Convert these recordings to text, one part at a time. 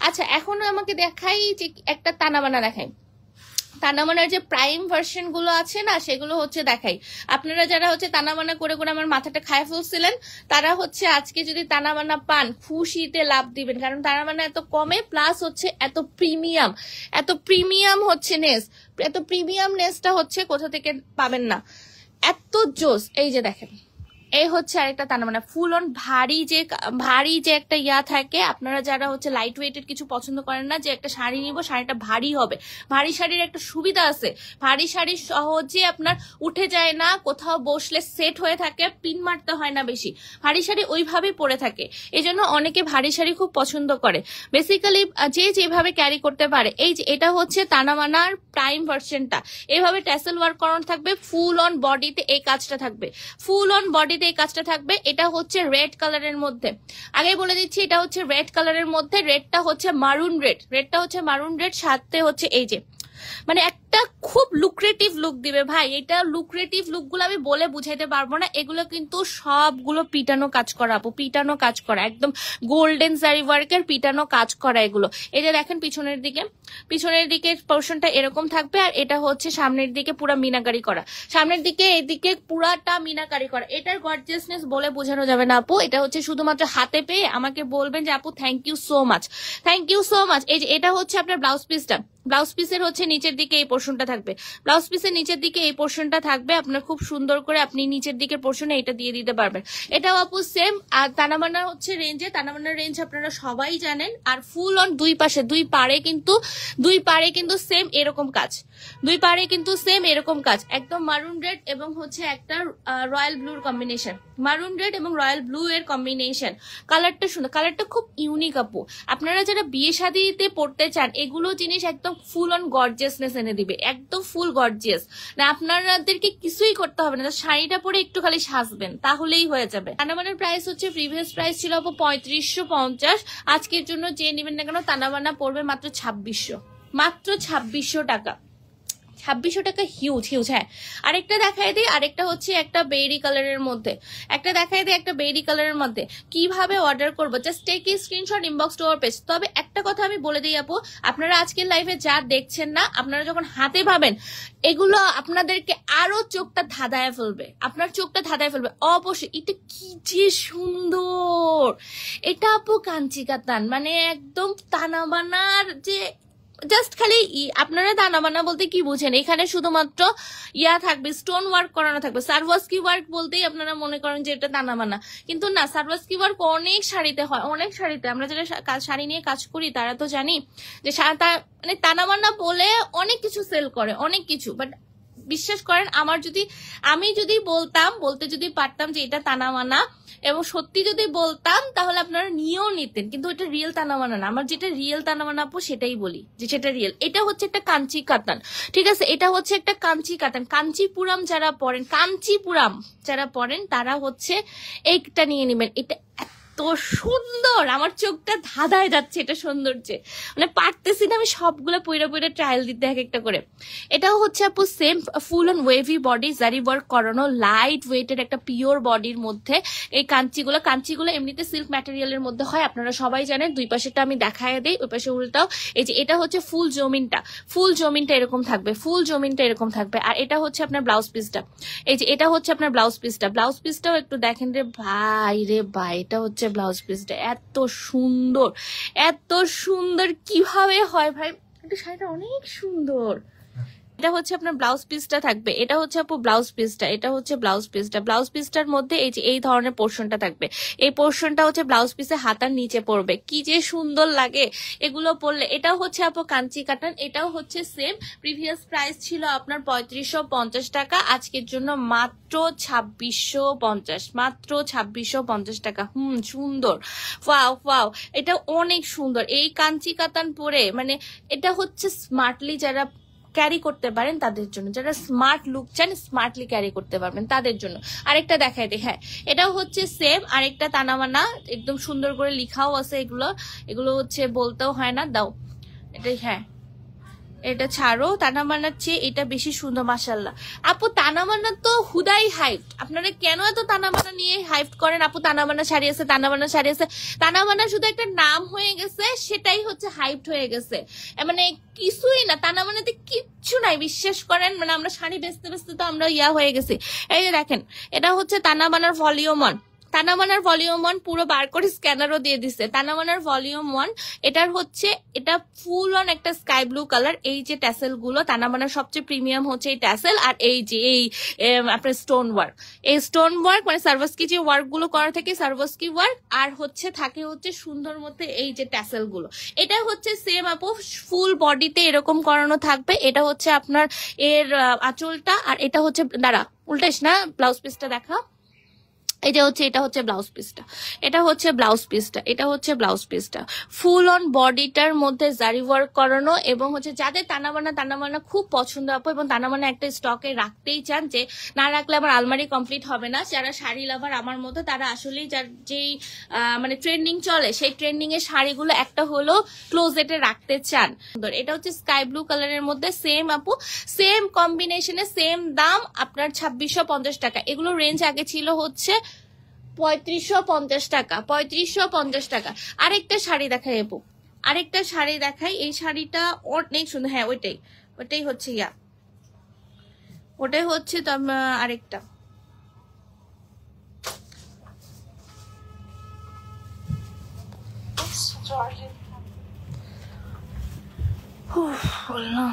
আচ্ছা এখন আমাকে দেখাই যে একটা তানাবানা দেখাই। তানাবানার যে প্রাইম ভার্সন গুলো আছে না সেগুলো হচ্ছে দেখাই। আপনারা যারা হচ্ছে তানাবানা করে করে আমার মাথাটা খায় ফেলছিলেন তারা হচ্ছে আজকে যদি তানাবানা পান খুশিতে লাভ দিবেন, কারণ তানাবানা এত কমে প্লাস হচ্ছে এত প্রিমিয়াম হচ্ছে নেস, এত প্রিমিয়াম নেসটা হচ্ছে কোথা থেকে পাবেন না, এত জোস। এই যে দেখেন এই হচ্ছে আরেকটা তানাবানা ফুল অন ভারী যে একটা ইয়া থাকে। আপনারা যারা হচ্ছে লাইট ওয়েটেড কিছু পছন্দ করেন না, যে একটা শাড়ি নিব শাড়িটা ভারী হবে, ভারী শাড়ির একটা সুবিধা আছে, ভারী শাড়ি সহজে আপনার উঠে যায় না, কোথাও বসলে সেট হয়ে থাকে, পিন মারতে হয় না বেশি, ভারী শাড়ি ওইভাবেই পরে থাকে। এই জন্য অনেকে ভারী শাড়ি খুব পছন্দ করে, বেসিক্যালি যে যেভাবে ক্যারি করতে পারে। এই যে এটা হচ্ছে তানাবানার প্রাইম ভার্সনটা, এইভাবে ট্যাসেল ওয়ার্ক করানো থাকবে, ফুল অন বডিতে এই কাজটা থাকবে, ফুল অন বডিতে এই কাজটা থাকবে। এটা হচ্ছে রেড কালারের মধ্যে, আগে বলে দিচ্ছি এটা হচ্ছে রেড কালারের মধ্যে, রেডটা হচ্ছে মারুন রেড, সাথে হচ্ছে এই যে মানে একটা খুব লুক্রেটিভ লুক দিবে ভাই। এটা লুক্রেটিভ লুক গুলো আমি বলে বুঝাইতে পারবো না, এগুলো কিন্তু সবগুলো পিটানো কাজ করা আপু, পিটানো কাজ করা, একদম গোল্ডেন জারি ওয়ার্কের পিটানো কাজ করা এগুলো। এই যে দেখেন পিছনের দিকে পোর্শনটা এরকম থাকবে, আর এটা হচ্ছে সামনের দিকে পুরা মিনাকারি করা, সামনের দিকে এইদিকে পুরাটা মিনাকারি করা। এটার গর্জিয়াসনেস বলে বোঝানো যাবে না আপু, এটা হচ্ছে শুধুমাত্র হাতে পেয়ে আমাকে বলবেন যে আপু থ্যাংক ইউ সো মাচ। এই যে এটা হচ্ছে আপনার ব্লাউজ পিসটা, ব্লাউজ পিসের হচ্ছে নিচের দিকে এই পোর্শনটা থাকবে, ব্লাউজ পিসের নিচের দিকে এই পোর্শনটা থাকবে, আপনার খুব সুন্দর করে আপনি নিচের দিকের পোর্শনে এটা দিয়ে দিতে পারবেন। এটাও আপু সেম। আর তানাবানা হচ্ছে তানাবানার রেঞ্জ আপনারা সবাই জানেন। আর ফুল অন দুই পারে কিন্তু সেম এরকম কাজ, একদম মারুন রেড এবং হচ্ছে একটা রয়্যাল ব্লুর কম্বিনেশন, মারুন রেড এবং রয়্যাল ব্লু এর কম্বিনেশন। কালারটা সুন্দর, কালারটা খুব ইউনিক আপু। আপনারা যারা বিয়ে শাদিতে পড়তে চান এগুলো জিনিস একদম ফুল অন গর্জিয়াসনেস এনে দিবে, একদম ফুল গর্জিয়াস না, আপনাদেরকে কিছুই করতে হবে না, শাড়িটা পরে একটু খালি সাজবেন তাহলেই হয়ে যাবে। তানাবানার প্রাইস হচ্ছে প্রিভিয়াস প্রাইস ছিল আপু 3550, আজকের জন্য যে নেবেন না কেন তানাবানা পড়বে মাত্র 2600 টাকা, 2600 টাকা। হিউজ হ্যাঁ। আরেকটা দেখাই দিই, আরেকটা হচ্ছে একটা বেরি কালারের মধ্যে, কিভাবে অর্ডার করবো just take a screenshot, inbox to our page. তবে একটা কথা আমি বলে দিই আপু, আপনারা আজকের লাইভে যা দেখছেন না, আপনারা যখন হাতে পাবেন এগুলো আপনাদেরকে আরো চোখটা ধাঁধায় ফেলবে, অবশ্যই। এটা কি যে সুন্দর, এটা আপু কাঞ্চি কাতান, মানে একদম তানাবানার যে জাস্ট খালি আপনারা তানাবানা বলতে কি বুঝেন, এখানে শুধুমাত্র ইয়া থাকবে, স্টোন ওয়ার্ক করানো থাকবে। সার্ভাসকি ওয়ার্ক বলতেই আপনারা মনে করেন যে এটা তানাবানা, কিন্তু না, সার্ভাসকি ওয়ার্ক অনেক শাড়িতে হয়, আমরা যারা শাড়ি নিয়ে কাজ করি তারা তো জানি যে মানে তানাবানা বলে অনেক কিছু সেল করে, অনেক কিছু। বাট বিশ্বাস করেন আমি যদি বলতে পারতাম যে এটা তানাবানা এবং সত্যি যদি বলতাম তাহলে আপনারা নিয়েও নিতেন, কিন্তু এটা রিয়েল তানাবানা না। আমার যেটা রিয়েল তানাবানা আপু সেটাই বলি যে সেটা রিয়েল। এটা হচ্ছে একটা কাঞ্চি কাতান, ঠিক আছে, এটা হচ্ছে একটা কাঞ্চি কাতান। কাঞ্চিপুরাম যারা পড়েন তারা হচ্ছে এইটা নিয়ে নেবেন। এটা এত সুন্দর, আমার চোখটা ধাঁধায় যাচ্ছে এটা সৌন্দর্যে, মানে পারতেছি না আমি সবগুলো পয়রা ট্রায়াল দিতে এক একটা করে। এটাও হচ্ছে আপু same full on wavy body, জারি ওয়ার্ক করানো, লাইট ওয়েটের একটা পিওর বডির মধ্যে এই কাঞ্চিগুলো এমনিতে সিল্ক ম্যাটেরিয়ালের মধ্যে হয়, আপনারা সবাই জানেন। দুই পাশেটা আমি দেখায় দেই, ওই পাশে উল্টাও। এই যে এটা হচ্ছে ফুল জমিনটা এরকম থাকবে, আর এটা হচ্ছে আপনার ব্লাউজ পিসটা। এই যে এটা হচ্ছে আপনার ব্লাউজ পিসটাও একটু দেখেন রে ভাই, এটা হচ্ছে ব্লাউজ পিসটা, এত সুন্দর কিভাবে হয় ভাই, এটা শাড়িটা অনেক সুন্দর। এটা হচ্ছে আপনার ব্লাউজ পিসটা থাকবে, এটা হচ্ছে আপু ব্লাউজ পিসটার মধ্যে এই যে এই ধরনের পোর্শনটা থাকবে, এই পোর্শনটা হচ্ছে ব্লাউজ পিসে হাতার নিচে পড়বে, কি যে সুন্দর লাগে এগুলো পরলে। এটাও হচ্ছে আপু কাঞ্চি কাটান, এটাও হচ্ছে সেম। প্রিভিয়াস প্রাইস ছিল আপনার 3550 টাকা, আজকের জন্য মাত্র 2650 টাকা। সুন্দর, ওয়াও, এটা অনেক সুন্দর। এই কাঞ্চি কাতান পরে মানে এটা হচ্ছে স্মার্টলি যারা ক্যারি করতে পারেন তাদের জন্য, যারা স্মার্ট লুক চান, স্মার্টলি ক্যারি করতে পারবেন তাদের জন্য। আরেকটা দেখাই দে, হ্যাঁ এটাও হচ্ছে সেম, আরেকটা তানাবানা, একদম সুন্দর করে লিখাও আছে, এগুলো হচ্ছে বলতেও হয় না, দাও এটা, হ্যাঁ এটা ছাড়ো, তানা বানার চেয়ে এটা বেশি সুন্দর মাশাল্লাহ। আপু তানা বানা তো হুদাই হাইপড, আপনারা কেন এত তানা বানা নিয়ে হাইপড করেন? আপু তানা বানা শাড়ি আছে, তানা বানা শাড়ি আছে। তানা বানা শুধু একটা নাম হয়ে গেছে, সেটাই হচ্ছে হাইপড হয়ে গেছে, মানে কিছুই না, তানা বানাতে কিচ্ছু নাই, বিশ্বাস করেন। মানে আমরা শাড়ি বেচতে বেচতে তো আমরা ইয়া হয়ে গেছি। এই যে দেখেন, এটা হচ্ছে তানা বানার ভলিউম 1, তানা বানার ভলিউম 1 পুরো বার করে স্ক্যানারও দিয়ে দিচ্ছে। তানা বানার ভলিউম 1, এটার হচ্ছে এটা ফুল অন একটা স্কাই ব্লু কালার। এই যে ট্যাসেল গুলো, তানা বানার সবচেয়ে প্রিমিয়াম হচ্ছে এই ট্যাসেল, আর এই যে এই আপনার স্টোন ওয়ার্ক, এই স্টোন ওয়ার্ক মানে সার্ভাসকি যে ওয়ার্ক গুলো করা থাকে, সার্ভাসকি ওয়ার্ক, আর হচ্ছে থাকে হচ্ছে সুন্দর মধ্যে এই যে ট্যাসেল গুলো। এটা হচ্ছে সেম আপু ফুল বডিতে এরকম করানো থাকবে। এটা হচ্ছে আপনার এর আঁচলটা, আর এটা হচ্ছে দাঁড়া উল্টাইস না, ব্লাউজ পিসটা দেখা। এটা হচ্ছে ব্লাউজ পিসটা, এটা হচ্ছে ব্লাউজ পিসটা, এটা হচ্ছে ব্লাউজ পিসটা। ফুল অন বডিটার মধ্যে জারি ওয়ার্ক করানো, এবং হচ্ছে যাদের তানা বানা খুব পছন্দ আপু, এবং তানা বানা একটা স্টকে রাখতেই চান, যে না রাখলে আমার আলমারি কমপ্লিট হবে না, যারা শাড়ি লাভার আমার মতো, তারা আসলেই যার যেই মানে ট্রেন্ডিং চলে সেই ট্রেন্ডিং এর শাড়িগুলো একটা হলো ক্লোজেটে রাখতে চান। এটা হচ্ছে স্কাই ব্লু কালারের মধ্যে, সেম আপু সেম কম্বিনেশনে সেম দাম আপনার 2650 টাকা। এগুলো রেঞ্জ আগে ছিল হচ্ছে 3550 টাকা, 3550 টাকা। আরেকটা শাড়ি দেখাই আপু, আরেকটা শাড়ি দেখাই। এই শাড়িটা অনেক সুন্দর, হ্যাঁ ওইটাই হচ্ছে ওটাই হচ্ছে তো আরেকটা। বললাম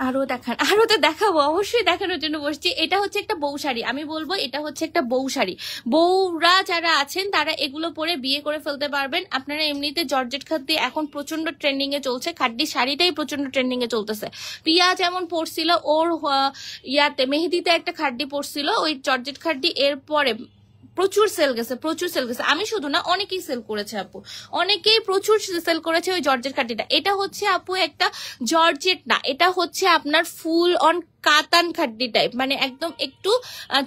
আরো দেখান, আরো তো দেখাবো, অবশ্যই দেখানোর জন্য বসছি। এটা হচ্ছে একটা বউ শাড়ি, আমি বলবো এটা হচ্ছে একটা বউ শাড়ি। বউরা যারা আছেন তারা এগুলো পরে বিয়ে করে ফেলতে পারবেন। আপনারা এমনিতে জর্জেট খাদ্যে এখন প্রচন্ড ট্রেন্ডিং এ চলছে, খাদ্যি শাড়িটাই প্রচন্ড ট্রেন্ডিং এ চলতেছে। পিয়া যেমন পরছিল ওর ইয়াতে মেহেদিতে একটা খাদ্যি পরছিল, ওই জর্জেট খাদ্যি, এরপরে প্রচুর সেল গেছে, প্রচুর সেল গেছে। আমি শুধু না, অনেকেই সেল করেছে আপু, অনেকেই প্রচুর সেল করেছে ওই জর্জেট খাদ্যিটা। এটা হচ্ছে আপু একটা জর্জেট না, এটা হচ্ছে আপনার ফুল অন কাতান খাদ্যি টাইপ, মানে একদম একটু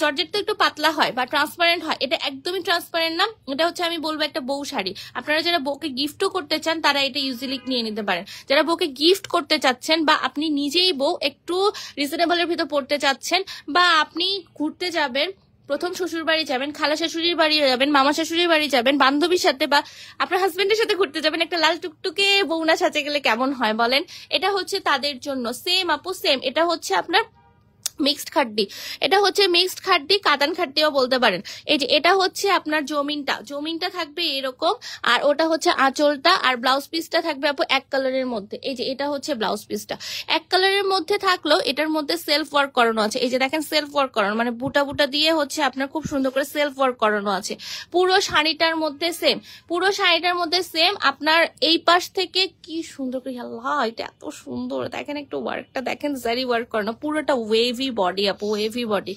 জর্জেট তো একটু পাতলা হয় বা ট্রান্সপারেন্ট হয়, এটা একদমই ট্রান্সপারেন্ট না। এটা হচ্ছে আমি বলবো একটা বউ শাড়ি। আপনারা যারা বউকে গিফটও করতে চান তারা এটা ইউজিলি নিয়ে নিতে পারেন। যারা বউকে গিফট করতে চাচ্ছেন, বা আপনি নিজেই বউ একটু রিজনেবলের ভিতর পড়তে চাচ্ছেন, বা আপনি ঘুরতে যাবেন, প্রথম শ্বশুর বাড়ি যাবেন, খালা শাশুড়ির বাড়ি যাবেন, মামা শাশুড়ির বাড়ি যাবেন, বান্ধবীর সাথে বা আপনার হাজবেন্ডের সাথে ঘুরতে যাবেন, একটা লাল টুকটুকে বউনা সাজে গেলে কেমন হয় বলেন? এটা হচ্ছে তাদের জন্য সেম আপু, সেম। এটা হচ্ছে আপনার মিক্সড খাড্ডি, এটা হচ্ছে মিক্সড খাড্ডি, কাতান খাড্ডিও বলতে পারেন। এই যে এটা হচ্ছে আপনার জমিনটা থাকবে এরকম, আর ওটা হচ্ছে আঁচলটা, আর ব্লাউজ পিসটা থাকবে আপু এক কালারের মধ্যে। এই যে এটা হচ্ছে ব্লাউজ পিসটা এক কালারের মধ্যে থাকলেও এটার মধ্যে সেলফ ওয়ার্ক করানো আছে। এই যে দেখেন সেলফ ওয়ার্ক করানো, মানে বুটা বুটা দিয়ে হচ্ছে আপনার খুব সুন্দর করে সেলফ ওয়ার্ক করানো আছে। পুরো শাড়িটার মধ্যে সেম, পুরো শাড়িটার মধ্যে সেম। আপনার এই পাশ থেকে কি সুন্দর করে, আল্লাহ এটা এত সুন্দর, দেখেন একটু ওয়ার্কটা দেখেন, জারি ওয়ার্ক করানো, পুরোটা ওয়েভি বডি আপু, হেভি বডি।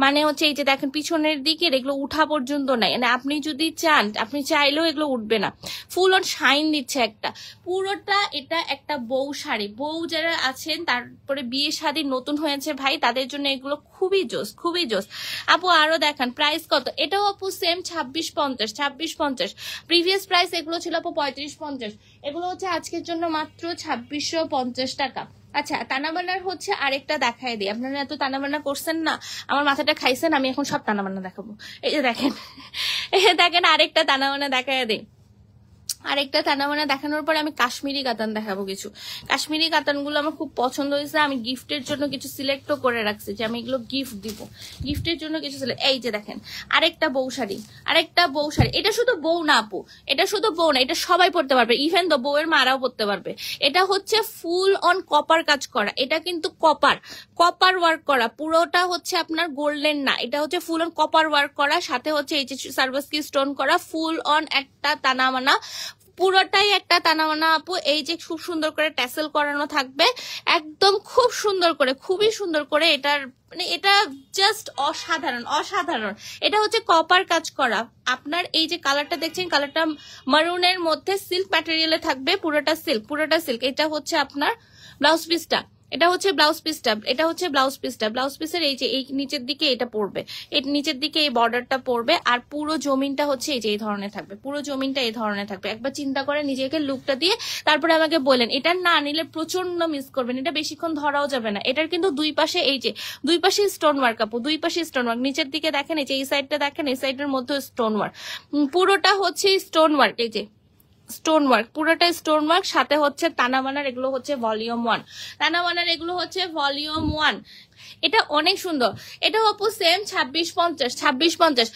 মানে হচ্ছে এই যে দেখেন পিছনের দিকে এগুলো উঠা পর্যন্ত নাই, মানে আপনি যদি চান, আপনি চাইলেও এগুলো উঠবে না, ফুল অন শাইন দিচ্ছে একটা পুরোটা। এটা একটা বউ শাড়ি, বউ যারা আছেন, তারপরে বিয়ে শাদী নতুন হয়েছে ভাই, তাদের জন্য এগুলো খুবই জোস, খুবই জোস আপু। আরো দেখান, প্রাইস কত? এটাও আপু সেম 2650। প্রিভিয়াস প্রাইস এগুলো ছিল আপু 3550, এগুলো হচ্ছে আজকের জন্য মাত্র 2650 টাকা। আচ্ছা, তানাবানার হচ্ছে আরেকটা দেখায় দিই। আপনারা এত তানাবানা করছেন না, আমার মাথাটা খাইছেন, আমি এখন সব তানাবানা দেখাবো। এই যে দেখেন, দেখেন আরেকটা তানাবানা দেখায় দিই। আরেকটা তানাবানা দেখানোর পর আমি কাশ্মীরি কাতান দেখাবো কিছু। কাশ্মীরি কাতানগুলো আমার খুব পছন্দ হয়েছে, আমি গিফটের জন্য কিছু সিলেক্টও করে রাখছি, যে আমি এগুলো গিফট দিব, গিফটের জন্য কিছু সিলেক্ট। এই যে দেখেন আরেকটা বউ শাড়ি, আরেকটা বউ শাড়ি। এটা শুধু বউ না আপু, এটা শুধু বউ না, এটা সবাই পড়তে পারবে, ইভেন তো বউয়ের মারাও পড়তে পারবে। এটা হচ্ছে ফুল অন কপার কাজ করা, এটা কিন্তু কপার ওয়ার্ক করা, পুরোটা হচ্ছে আপনার গোল্ডেন না, এটা হচ্ছে ফুল অন কপার ওয়ার্ক করা, সাথে হচ্ছে এই যে সার্ভাসকি স্টোন করা, ফুল অন একটা তানাবানা, পুরোটাই একটা তানাবানা আপু। এই যে খুব সুন্দর করে ট্যাসেল করানো থাকবে, একদম খুব সুন্দর করে, খুবই সুন্দর করে। এটার মানে এটা জাস্ট অসাধারণ, অসাধারণ। এটা হচ্ছে কপার কাজ করা। আপনার এই যে কালারটা দেখছেন, কালারটা মারুনের মধ্যে সিল্ক ম্যাটেরিয়ালে থাকবে, পুরোটা সিল্ক, পুরোটা সিল্ক। এটা হচ্ছে আপনার ব্লাউজ পিসটা, এটা হচ্ছে ব্লাউজ পিসটা, এটা হচ্ছে ব্লাউজ পিসটা। ব্লাউজ পিসের এই যে এই নিচের দিকে এটা পড়বে, এই নিচের দিকে এই বর্ডারটা পড়বে, আর পুরো জমিনটা হচ্ছে এই যে এই ধরনের থাকবে, পুরো জমিনটা এই ধরনের থাকবে। একবার চিন্তা করে নিজেকে লুকটা দিয়ে তারপরে আমাকে বলেন, এটা না নিলে প্রচন্ড মিস করবেন, এটা বেশিক্ষণ ধরাও যাবে না। এটার কিন্তু দুই পাশে এই যে দুই পাশে স্টোন ওয়ার্ক আপু, দুই পাশে স্টোন ওয়ার্ক, নিচের দিকে দেখেন এই যে এই সাইডটা দেখেন, এই সাইডের মধ্যে স্টোন ওয়ার্ক, পুরোটা হচ্ছে স্টোন ওয়ার্ক, এই যে স্টোন ওয়ার্ক, পুরোটা স্টোন ওয়ার্ক, সাথে হচ্ছে তানাবানার, এগুলো হচ্ছে ভলিউম 1, তানাবানার এগুলো হচ্ছে ভলিউম 1। এটা অনেক সুন্দর। এটা আপু সেম 2650, 2650।